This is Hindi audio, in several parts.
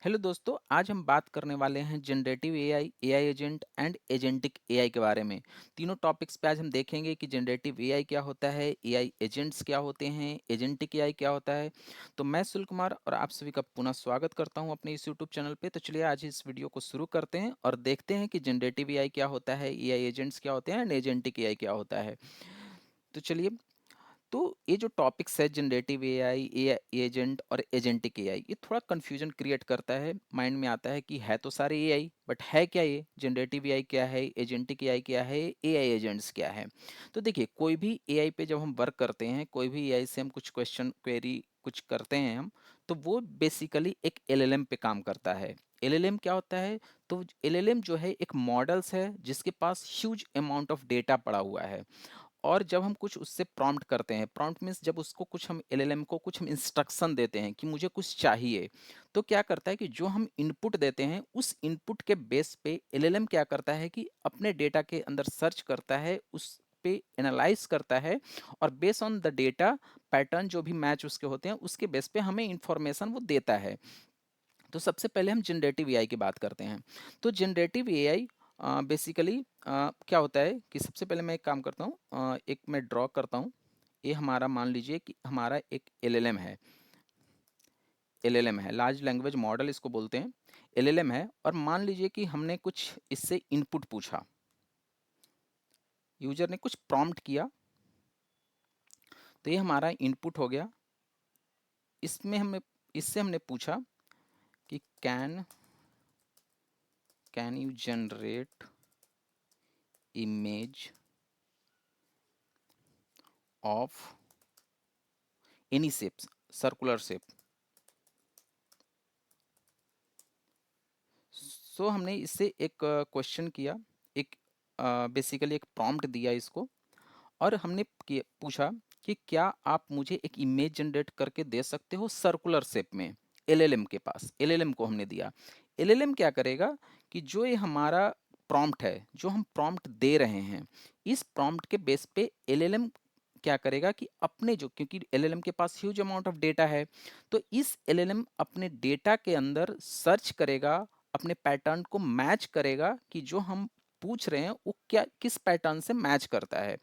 हेलो दोस्तों, आज हम बात करने वाले हैं generative AI, AI agent and agentic AI के बारे में। तीनों टॉपिक्स पे आज हम देखेंगे कि जनरेटिव एआई क्या होता है, एआई एजेंट्स क्या होते हैं, एजेंटिक एआई क्या होता है। तो मैं सुल कुमार और आप सभी का पुनः स्वागत करता हूं अपने इस यूट्यूब चैनल पे। तो चलिए आज इस वीडियो को शुरू करते हैं और देखते हैं कि जनरेटिव एआई क्या होता है, एआई एजेंट्स क्या होते हैं एंड एजेंटिक एआई क्या होता है। तो चलिए, तो ये जो टॉपिक्स है जनरेटिव एआई, एजेंट और एजेंटिक एआई, ये थोड़ा कंफ्यूजन क्रिएट करता है। माइंड में आता है कि है तो सारे एआई, बट है क्या ये? जनरेटिव एआई क्या है, एजेंटिक एआई क्या है, एआई एजेंट्स क्या है? तो देखिए, कोई भी एआई पे जब हम वर्क करते हैं, कोई भी एआई से हम कुछ क्वेश्चन क्वेरी कुछ करते हैं हम, तो वो बेसिकली एक एलएलएम पे काम करता है। एलएलएम क्या होता है? तो एलएलएम जो है एक मॉडल्स है जिसके पास ह्यूज अमाउंट ऑफ डेटा पड़ा हुआ है। और जब हम कुछ उससे प्रॉम्प्ट करते हैं, प्रॉम्प्ट मीन्स जब उसको कुछ हम एलएलएम को कुछ हम इंस्ट्रक्शन देते हैं कि मुझे कुछ चाहिए, तो क्या करता है कि जो हम इनपुट देते हैं उस इनपुट के बेस पे एलएलएम क्या करता है कि अपने डेटा के अंदर सर्च करता है, उस पे एनालाइज करता है, और base on the data pattern जो भी मैच उसके होते हैं उसके बेस पे हमें इंफॉर्मेशन वो देता है। तो सबसे पहले हम जनरेटिव एआई की बात करते हैं। तो जनरेटिव एआई बेसिकली क्या होता है कि सबसे पहले मैं एक काम करता हूँ, एक मैं ड्रॉ करता हूँ। ये हमारा मान लीजिए कि हमारा एक एलएलएम है। एलएलएम है, लार्ज लैंग्वेज मॉडल इसको बोलते हैं। एलएलएम है, और मान लीजिए कि हमने कुछ इससे इनपुट पूछा, यूजर ने कुछ प्रॉम्प्ट किया, तो ये हमारा इनपुट हो गया। इसमें हमें इससे हमने पूछा कि can you generate image of any shape, circular shape. So हमने इससे एक क्वेश्चन किया, एक बेसिकली एक प्रॉम्प्ट दिया इसको, और हमने पूछा कि क्या आप मुझे एक इमेज जनरेट करके दे सकते हो सर्कुलर शेप में। एलएलएम के पास, एलएलएम को हमने दिया। एलएलएम क्या करेगा कि जो ये हमारा प्रॉम्प्ट है, जो हम प्रॉम्प्ट दे रहे हैं, इस प्रॉम्प्ट के बेस पे एलएलएम क्या करेगा कि अपने जो, क्योंकि एलएलएम के पास ह्यूज अमाउंट ऑफ डेटा है, तो इस एलएलएम अपने डेटा के अंदर सर्च करेगा, अपने पैटर्न को मैच करेगा कि जो हम पूछ रहे हैं वो क्या किस पैटर्न से मैच करता है,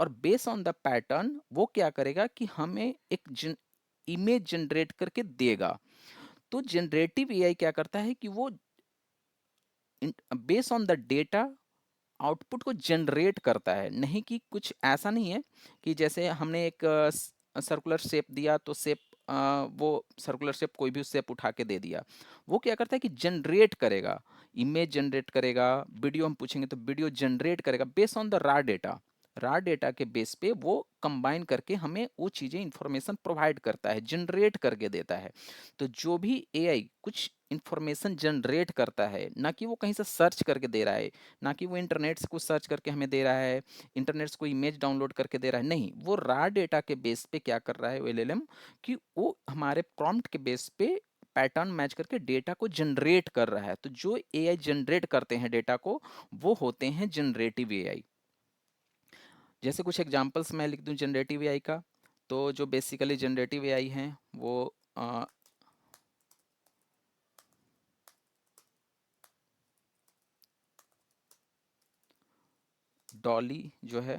और बेस ऑन द पैटर्न वो क्या करेगा कि हमें एक इमेज जनरेट करके देगा। तो जनरेटिव एआई क्या करता है कि वो base on the data output को जनरेट करता है, नहीं कि कुछ ऐसा नहीं है कि जैसे हमने एक सर्कुलर शेप दिया तो शेप, वो सर्कुलर शेप कोई भी शेप उठा के दे दिया। वो क्या करता है कि जनरेट करेगा, इमेज जनरेट करेगा, वीडियो हम पूछेंगे तो वीडियो जनरेट करेगा बेस ऑन द रा डेटा के बेस पे वो कंबाइन करके हमें वो चीज़ें इंफॉर्मेशन प्रोवाइड करता है, जनरेट करके देता है। तो जो भी एआई कुछ इंफॉर्मेशन जनरेट करता है, ना कि वो कहीं से सर्च करके दे रहा है, ना कि वो इंटरनेट से कुछ सर्च करके हमें दे रहा है, इंटरनेट से कोई इमेज डाउनलोड करके दे रहा है, नहीं, वो रा डेटा के बेस पे क्या कर रहा है वो एलएलएम, कि वो हमारे प्रॉम्प्ट के बेस पे पैटर्न मैच करके डेटा को जनरेट कर रहा है। तो जो एआई जनरेट करते हैं डेटा को, वो होते हैं जनरेटिव एआई। जैसे कुछ एग्जांपल्स मैं लिख दूं जनरेटिव एआई का, तो जो बेसिकली जनरेटिव एआई हैं वो डॉली जो है,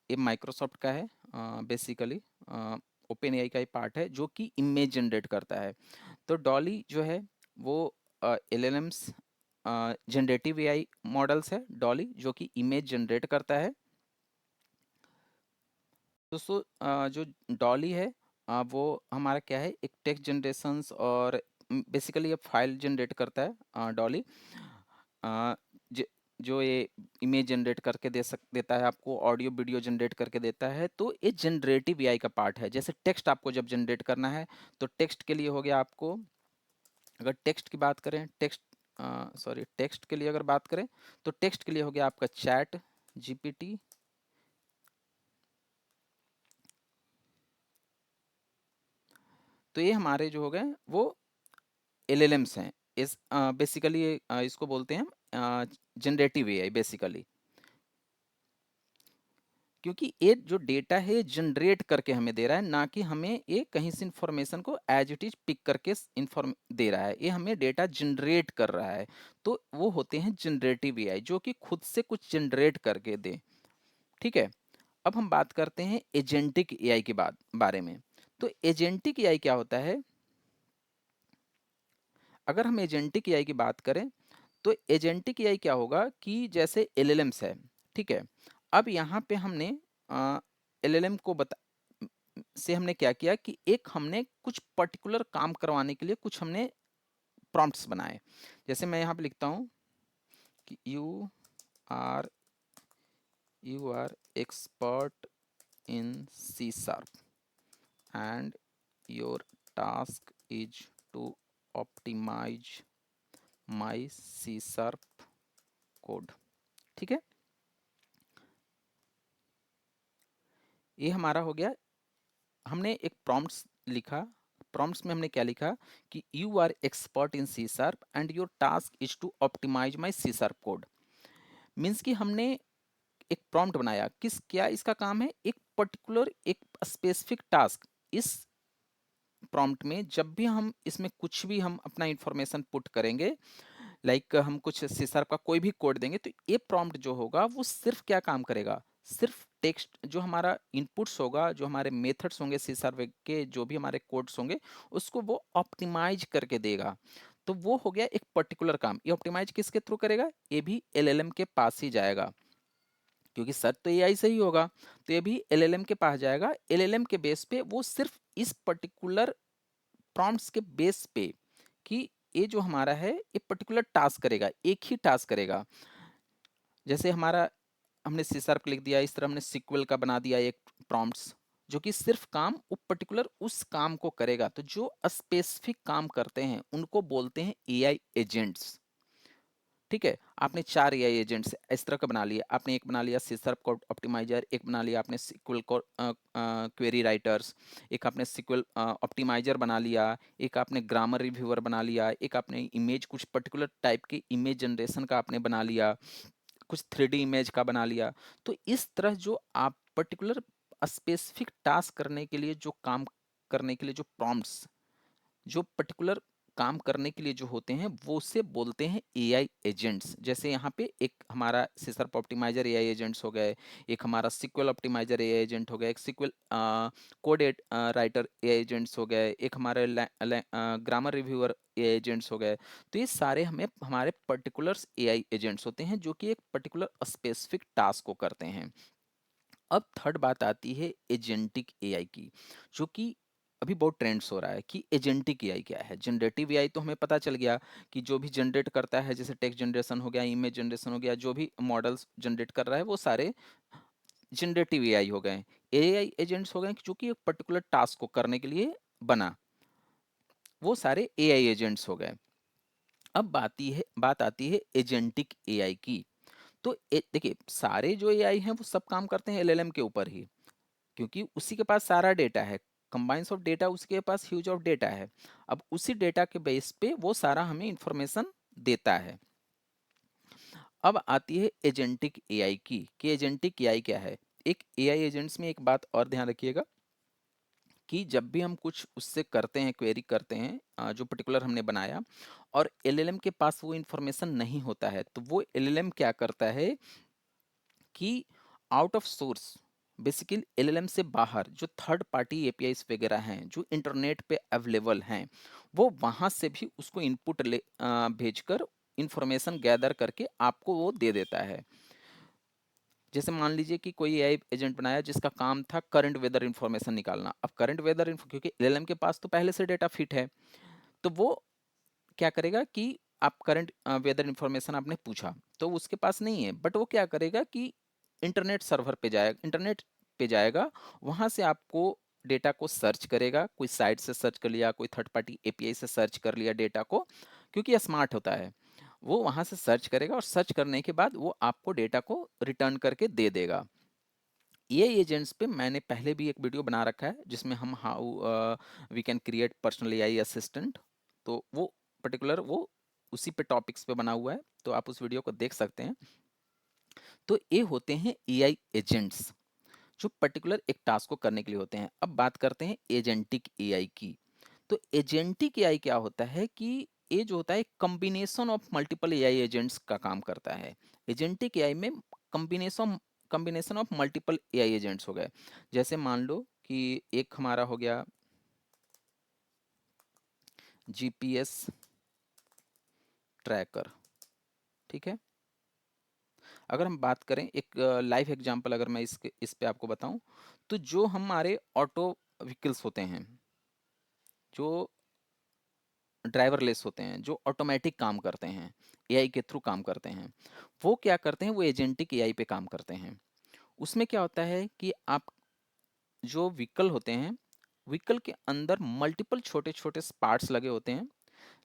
ये माइक्रोसॉफ्ट का है, बेसिकली ओपन एआई का ही पार्ट है जो कि इमेज जनरेट करता है। तो डॉली जो है वो एलएलएम्स, जनरेटिव एआई मॉडल्स है डॉली, जो कि इमेज जनरेट करता है। दोस्तों, जो डॉली है, वो हमारा क्या है, एक टेक्स्ट जनरेशंस और बेसिकली ये फाइल जनरेट करता है डॉली। अ, ज- जो ये इमेज जनरेट करके देता है आपको, ऑडियो वीडियो जनरेट करके देता है। तो ये जनरेटिव एआई का पार्ट है। जैसे टेक्स्ट आपको जब जनरेट करना है, तो टेक्स्ट के लिए हो गया आपको, अगर टेक्स्ट की बात करें, टेक्स्ट के लिए अगर बात करें, तो टेक्स्ट के लिए हो गया आपका चैट जीपीटी। तो ये हमारे जो हो गए वो एलएलएम्स हैं। इस बेसिकली इसको बोलते हैं हम जनरेटिव एआई बेसिकली। क्योंकि ये जो डेटा है जनरेट करके हमें दे रहा है, ना कि हमें ये कहीं से इंफॉर्मेशन को एज इट इज पिक करके इंफॉर्म दे रहा है, ये हमें डेटा जनरेट कर रहा है। तो वो होते हैं जनरेटिव एआई, जो कि खुद से कुछ जनरेट करके दे। ठीक है, अब हम बात करते हैं एजेंटिक एआई के बारे में। तो एजेंटिक एआई क्या होता है? अगर हम एजेंटिक एआई की बात करें, तो एजेंटिक एआई क्या होगा कि जैसे एलएलएम्स है, ठीक है। अब यहाँ पे हमने एलएलएम को बता से हमने क्या किया कि एक हमने कुछ पर्टिकुलर काम करवाने के लिए कुछ हमने प्रॉम्प्ट्स बनाए। जैसे मैं यहाँ पे लिखता हूँ कि are you are expert in C sharp and your task is to optimize my C sharp code। ठीक है, ये हमारा हो गया। हमने एक प्रॉम्प्ट्स लिखा। प्रॉम्प्ट्स में हमने क्या लिखा कि you are expert in C sharp and your task is to optimise my C sharp code. Means कि हमने एक प्रॉम्प्ट बनाया, किस क्या इसका काम है, एक पर्टिकुलर एक स्पेसिफिक टास्क। इस प्रॉम्प्ट में जब भी हम इसमें कुछ भी हम अपना इंफॉर्मेशन पुट करेंगे, लाइक हम कुछ सी शार्प का कोई भी कोड देंगे, तो ये प्रॉम्प्ट जो होगा वो सिर्फ क्या काम करेगा, सिर्फ टेक्स्ट जो हमारा इनपुट्स होगा, जो हमारे मेथड्स होंगे सी शार्प के, जो भी हमारे कोड्स होंगे, उसको वो ऑप्टिमाइज करके देगा। तो वो हो गया एक पर्टिकुलर काम। ये ऑप्टिमाइज किसके थ्रू करेगा? ये भी एलएलएम के पास ही जाएगा, क्योंकि सर्च तो एआई से ही होगा। तो ये भी एलएलएम के पास जाएगा। एलएलएम के बेस पे वो सिर्फ इस पर्टिकुलर प्रॉम्प्ट्स के बेस पे कि ये जो हमारा है ये पर्टिकुलर टास्क करेगा, एक ही टास्क करेगा। जैसे हमारा हमने सी शार्प लिख दिया, इस तरह हमने सिक्वल का बना दिया एक प्रॉम्प्ट्स, जो कि सिर्फ काम वो पर्टिकुलर उस काम को करेगा। तो जो स्पेसिफिक काम करते हैं उनको बोलते हैं एआई एजेंट्स। ठीक है, आपने 4 एआई एजेंट्स इस तरह का बना लिया। आपने एक बना लिया सी शार्प कोड ऑप्टिमाइजर, एक बना लिया आपने सिक्वल को क्वेरी राइटर्स, एक आपने सिक्वल ऑप्टिमाइजर बना लिया, एक आपने ग्रामर रिव्यूअर बना लिया, एक आपने इमेज कुछ पर्टिकुलर टाइप की इमेज जनरेशन का आपने बना लिया, कुछ 3D इमेज का बना लिया। तो इस तरह जो आप पर्टिकुलर स्पेसिफिक टास्क करने के लिए जो काम करने के लिए जो प्रॉम्प्ट्स, जो पर्टिकुलर काम करने के लिए जो होते हैं, वो उसे बोलते हैं एआई एजेंट्स। जैसे यहाँ पे एक हमारा सिसर्प ऑप्टिमाइजर एआई एजेंट्स हो गए, एक हमारा सिक्वल ऑप्टिमाइजर एआई एजेंट हो गया, एक SQL code writer AI agents हो गए, एक हमारे ग्रामर रिव्यूअर एआई एजेंट्स हो गए। तो ये सारे हमें हमारे पर्टिकुलर एआई एजेंट्स होते हैं, जो कि एक पर्टिकुलर स्पेसिफिक टास्क को करते हैं। अब थर्ड बात आती है एजेंटिक एआई की, जो कि अभी बहुत ट्रेंड्स हो रहा है कि एजेंटिक एआई क्या है। जनरेटिव एआई तो हमें पता चल गया कि जो भी जनरेट करता है, जैसे टेक्स्ट जनरेशन हो गया, इमेज जनरेशन हो गया, जो भी मॉडल्स जनरेट कर रहा है वो सारे जनरेटिव एआई हो गए। एआई एजेंट्स हो गए जो कि एक पर्टिकुलर टास्क को करने के लिए बना, वो सारे एआई एजेंट्स हो गए। अब बात आती है एजेंटिक एआई की। तो देखिए, सारे जो एआई हैं वो सब काम करते हैं एलएलएम के ऊपर ही, क्योंकि उसी के पास सारा डेटा है, कंबाइंस ऑफ डेटा उसके पास ह्यूज ऑफ डेटा है। अब उसी डेटा के बेस पे वो सारा हमें इंफॉर्मेशन देता है। अब आती है एजेंटिक एआई की, कि एजेंटिक एआई क्या है। एक एआई एजेंट्स में एक बात और ध्यान रखिएगा कि जब भी हम कुछ उससे करते हैं, क्वेरी करते हैं, जो पर्टिकुलर हमने बनाया, और एलएलएम के पास वो इंफॉर्मेशन नहीं होता है, तो वो एलएलएम क्या करता है कि out of source, basically LLM से बाहर जो थर्ड पार्टी एपीआईज वगैरह हैं जो इंटरनेट पे अवेलेबल हैं, वो वहाँ से भी उसको इनपुट भेजकर इंफॉर्मेशन गैदर करके आपको वो दे देता है। जैसे मान लीजिए कि कोई एआई एजेंट बनाया जिसका काम था करंट वेदर इंफॉर्मेशन निकालना। अब करंट वेदर क्योंकि एलएलएम के पास तो पहले से डेटा फिट है, तो वो क्या करेगा कि आप करंट वेदर इंफॉर्मेशन आपने पूछा तो उसके पास नहीं है, बट वो क्या करेगा कि इंटरनेट सर्वर पे जाएगा, इंटरनेट पे जाएगा, वहां से आपको डेटा को सर्च करेगा, कोई साइट से सर्च कर लिया, कोई थर्ड पार्टी एपीआई से सर्च कर लिया डेटा को, क्योंकि ये स्मार्ट होता है। वो वहां से सर्च करेगा और सर्च करने के बाद वो आपको डेटा को रिटर्न करके दे देगा। ये एजेंट्स पे मैंने पहले भी एक वीडियो बना रखा है जिसमें हम how we can create personal AI assistant, तो वो पर्टिकुलर वो उसी पे टॉपिक्स पे बना हुआ है, तो आप उस वीडियो को देख सकते हैं। तो ये होते हैं एआई एजेंट्स। जो पर्टिकुलर एक टास्क को करने के लिए होते हैं। अब बात करते हैं एजेंटिक एआई की। तो एजेंटिक एआई क्या होता है कि ये जो होता है combination of multiple AI agents का काम करता है। एजेंटिक एआई में combination combination of multiple AI agents हो गए। जैसे मान लो कि एक हमारा हो गया जीपीएस ट्रैकर, ठीक है। अगर हम बात करें एक लाइव एग्जांपल, अगर मैं इस पे आपको बताऊं, तो जो हमारे ऑटो व्हीकल्स होते हैं, जो ड्राइवरलेस होते हैं, जो ऑटोमेटिक काम करते हैं, एआई के थ्रू काम करते हैं, वो क्या करते हैं, वो एजेंटिक एआई पे काम करते हैं। उसमें क्या होता है कि आप जो व्हीकल होते हैं, व्हीकल के अंदर मल्टीपल छोटे छोटे पार्ट्स लगे होते हैं,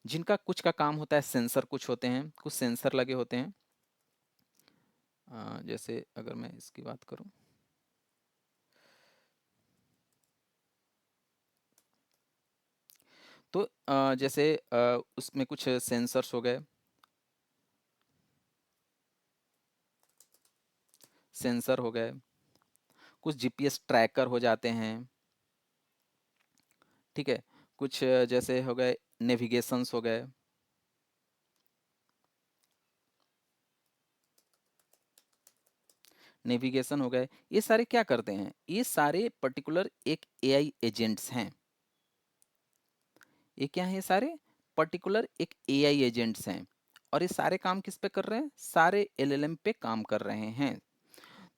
जिनका कुछ का काम होता है सेंसर, कुछ होते हैं, कुछ सेंसर लगे होते हैं। जैसे अगर मैं इसकी बात करूं, तो जैसे उसमें कुछ सेंसर्स हो गए, सेंसर हो गए, कुछ जीपीएस ट्रैकर हो जाते हैं, ठीक है। कुछ जैसे हो गए नेविगेशंस हो गए, नेविगेशन हो गए। ये सारे क्या करते हैं, ये सारे पर्टिकुलर एक एआई एजेंट्स हैं। ये क्या है, ये सारे पर्टिकुलर एक एआई एजेंट्स हैं। और ये सारे काम किस पे कर रहे हैं, सारे एलएलएम पे काम कर रहे हैं।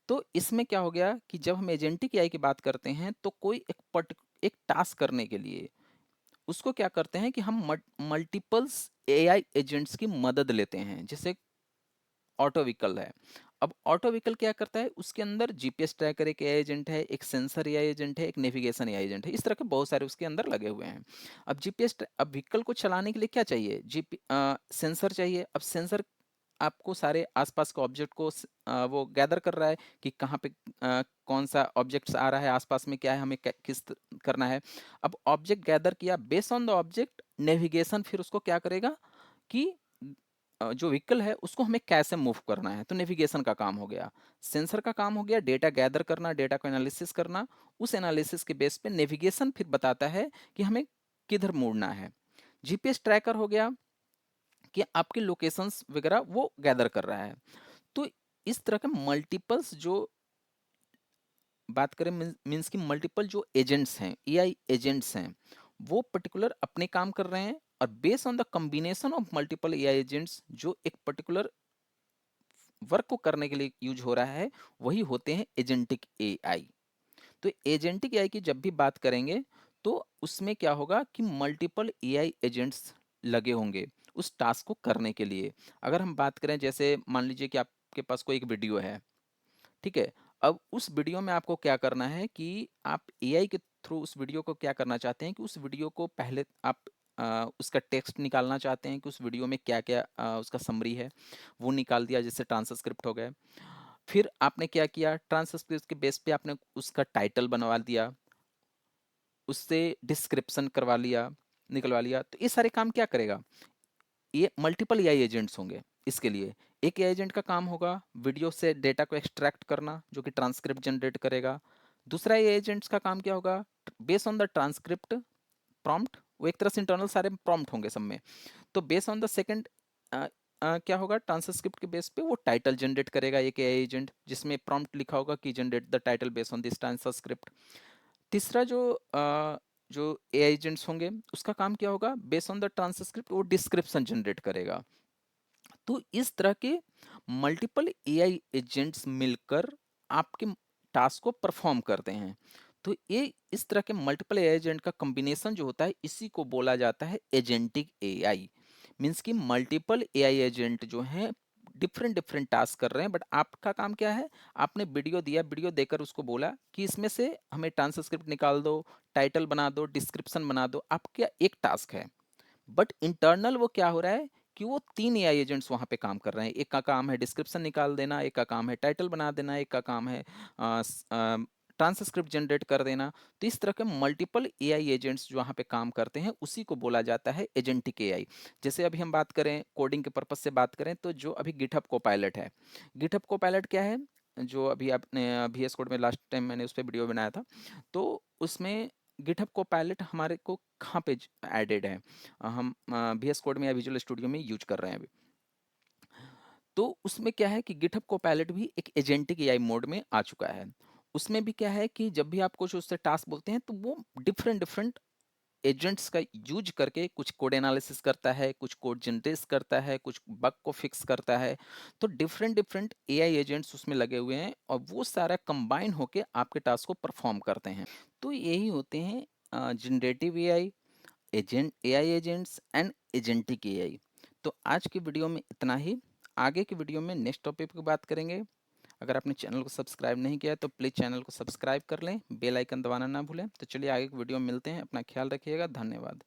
तो इसमें क्या हो गया कि जब हम एजेंटिक एआई की बात करते हैं, तो कोई एक टास्क करने के लिए उसको क्या करते हैं कि हम मल्टीपल्स एआई एजेंट्स की मदद लेते हैं। जैसे ऑटो व्हीकल है, अब ऑटो व्हीकल क्या करता है, उसके अंदर जीपीएस ट्रैकर एक एआई एजेंट है, एक सेंसर एआई एजेंट है, एक नेविगेशन एआई एजेंट है, इस तरह के बहुत सारे उसके अंदर लगे हुए हैं। अब अब व्हीकल को चलाने के लिए क्या चाहिए, सेंसर चाहिए। अब सेंसर आपको सारे आसपास के ऑब्जेक्ट को वो गैदर कर रहा है कि कहाँ पे कौन सा ऑब्जेक्ट्स आ रहा है, आसपास में क्या है, हमें करना है। अब ऑब्जेक्ट गैदर किया, based on the object navigation फिर उसको क्या करेगा कि जो व्हीकल है उसको हमें कैसे मूव करना है, तो नेविगेशन का काम हो गया। सेंसर का काम हो गया डेटा गैदर करना, डेटा को एनालिसिस करना। उस एनालिसिस के बेस पे नेविगेशन फिर बताता है कि हमें किधर मुड़ना है। जीपीएस ट्रैकर हो गया कि आपके लोकेशंस वगैरह वो गैदर कर रहा है। तो इस तरह के मल्टीपल्स जो बात करें, मीन्स की मल्टीपल जो एजेंट्स हैं, एआई एजेंट्स हैं, वो पर्टिकुलर अपने काम कर रहे हैं। और based on the combination of multiple AI agents जो एक पर्टिकुलर वर्क को करने के लिए यूज हो रहा है, वही होते हैं एजेंटिक एआई। तो एजेंटिक एआई की जब भी बात करेंगे, तो उसमें क्या होगा कि मल्टीपल एआई एजेंट्स लगे होंगे उस टास्क को करने के लिए। अगर हम बात करें, जैसे मान लीजिए कि आपके पास कोई एक वीडियो है, ठीक है। अब उस वीडियो में आपको क्या करना है कि आप एआई के थ्रू उस वीडियो को क्या करना चाहते हैं कि उस वीडियो को पहले आप उसका टेक्स्ट निकालना चाहते हैं कि उस वीडियो में क्या क्या उसका समरी है, वो निकाल दिया, जैसे ट्रांसक्रिप्ट हो गए। फिर आपने क्या किया, ट्रांसक्रिप्ट के बेस पे आपने उसका टाइटल बनवा दिया, उससे डिस्क्रिप्शन करवा लिया, निकलवा लिया। तो ये सारे काम क्या करेगा, ये मल्टीपल एआई एजेंट्स होंगे इसके लिए। एक एआई एजेंट का काम होगा वीडियो से डेटा को एक्सट्रैक्ट करना, जो कि ट्रांसक्रिप्ट जनरेट करेगा। दूसरा एआई एजेंट्स का काम क्या होगा, based on the transcript prompt, वो एक तरह से इंटरनल सारे प्रॉम्प्ट होंगे सब में, तो बेस्ड ऑन द सेकंड क्या होगा, ट्रांसक्रिप्ट के बेस पे वो टाइटल जनरेट करेगा एक एआई एजेंट, जिसमें प्रॉम्प्ट लिखा होगा कि generate the title based on this transcript. तीसरा जो एआई एजेंट्स होंगे, उसका काम क्या होगा, बेस्ड ऑन द ट्रांसक्रिप्ट वो डिस्क्रिप्शन जनरेट करेगा। तो इस तरह के मल्टीपल एआई एजेंट्स मिलकर आपके टास्क को परफॉर्म करते हैं। तो ये इस तरह के मल्टीपल एआई एजेंट का कॉम्बिनेशन जो होता है, इसी को बोला जाता है एजेंटिक एआई। मीन्स कि मल्टीपल एआई एजेंट जो हैं डिफरेंट डिफरेंट टास्क कर रहे हैं, बट आपका काम क्या है, आपने वीडियो दिया, वीडियो देकर उसको बोला कि इसमें से हमें ट्रांसक्रिप्ट निकाल दो, टाइटल बना दो, डिस्क्रिप्शन बना दो, आपका एक टास्क है। बट इंटरनल वो क्या हो रहा है कि वो तीन एआई एजेंट्स वहां पे काम कर रहे हैं। एक का काम है डिस्क्रिप्शन निकाल देना, एक का काम है टाइटल बना देना, एक का काम है ट्रांसक्रिप्ट जनरेट कर देना। तो इस तरह के मल्टीपल एआई एजेंट्स जो वहाँ पे काम करते हैं, उसी को बोला जाता है एजेंटिक एआई। जैसे अभी हम बात करें कोडिंग के पर्पज से बात करें, तो जो अभी गिटहब कोपायलट है, गिटहब कोपायलट क्या है, जो अभी आपने VS कोड में लास्ट टाइम मैंने उस पे वीडियो बनाया था, तो उसमें गिटहब कोपायलट हमारे को कहाँ पे एडेड है, हम VS कोड में या विजुअल स्टूडियो में यूज कर रहे हैं अभी। तो उसमें क्या है कि गिटहब कोपायलट भी एक एजेंटिक एआई मोड में आ चुका है। उसमें भी क्या है कि जब भी आप कुछ उससे टास्क बोलते हैं तो वो डिफरेंट डिफरेंट एजेंट्स का यूज करके कुछ कोड एनालिसिस करता है, कुछ कोड जनरेट करता है, कुछ बग को फिक्स करता है। तो डिफरेंट डिफरेंट एआई एजेंट्स उसमें लगे हुए हैं और वो सारा कंबाइन होके आपके टास्क को परफॉर्म करते हैं। तो यही होते हैं generative AI, agent AI agents and agentic AI. तो आज की वीडियो में इतना ही। आगे की वीडियो में नेक्स्ट टॉपिक की बात करेंगे। अगर आपने चैनल को सब्सक्राइब नहीं किया है तो प्लीज़ चैनल को सब्सक्राइब कर लें, बेल आइकन दबाना ना भूलें। तो चलिए आगे की वीडियो में मिलते हैं, अपना ख्याल रखिएगा, धन्यवाद।